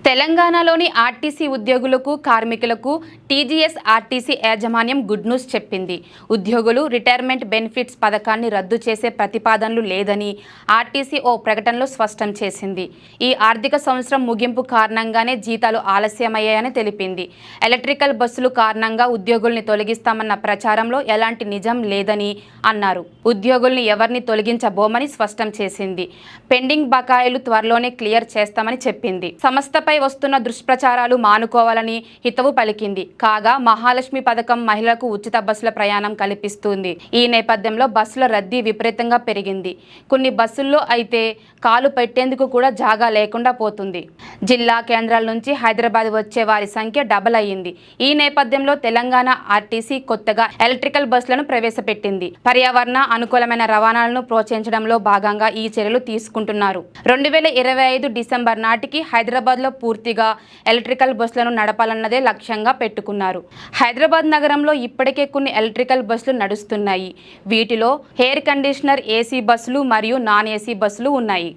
తెలంగాణలోని ఆర్టీసీ ఉద్యోగులకు, కార్మికులకు టీజీఎస్ ఆర్టీసీ యాజమాన్యం గుడ్ న్యూస్ చెప్పింది. ఉద్యోగులు రిటైర్మెంట్ బెనిఫిట్స్ పథకాన్ని రద్దు చేసే ప్రతిపాదనలు లేదని ఆర్టీసీ ఓ ప్రకటనలో స్పష్టం చేసింది. ఈ ఆర్థిక సంవత్సరం ముగింపు కారణంగానే జీతాలు ఆలస్యమయ్యాయని తెలిపింది. ఎలక్ట్రికల్ బస్సులు కారణంగా ఉద్యోగుల్ని తొలగిస్తామన్న ప్రచారంలో ఎలాంటి నిజం లేదని అన్నారు. ఉద్యోగుల్ని ఎవరిని తొలగించబోమని స్పష్టం చేసింది. పెండింగ్ బకాయిలు త్వరలోనే క్లియర్ చేస్తామని చెప్పింది. సంస్థపై వస్తున్న దుష్ప్రచారాలు మానుకోవాలని హితవు పలికింది. కాగా మహాలక్ష్మి పథకం మహిళలకు ఉచిత బస్సుల ప్రయాణం కల్పిస్తుంది. ఈ నేపథ్యంలో బస్సుల రద్దీ విపరీతంగా పెరిగింది. కొన్ని బస్సుల్లో అయితే కాలు పెట్టేందుకు కూడా జాగా లేకుండా పోతుంది. జిల్లా కేంద్రాల నుంచి హైదరాబాద్ వచ్చే వారి సంఖ్య డబల్ అయ్యింది. ఈ నేపథ్యంలో తెలంగాణ ఆర్టీసీ కొత్తగా ఎలక్ట్రికల్ బస్సులను ప్రవేశపెట్టింది. పర్యావరణ అనుకూలమైన రవాణాలను ప్రోత్సహించడంలో భాగంగా ఈ చర్యలు తీసుకుంటున్నారు. 2025 డిసెంబర్ నాటికి హైదరాబాద్లో పూర్తిగా ఎలక్ట్రికల్ బస్సులను నడపాలన్నదే లక్ష్యంగా పెట్టుకున్నారు. హైదరాబాద్ నగరంలో ఇప్పటికే కొన్ని ఎలక్ట్రికల్ బస్సులు నడుస్తున్నాయి. వీటిలో ఎయిర్ కండిషనర్ ఏసీ బస్సులు మరియు నాన్ ఏసీ బస్సులు ఉన్నాయి.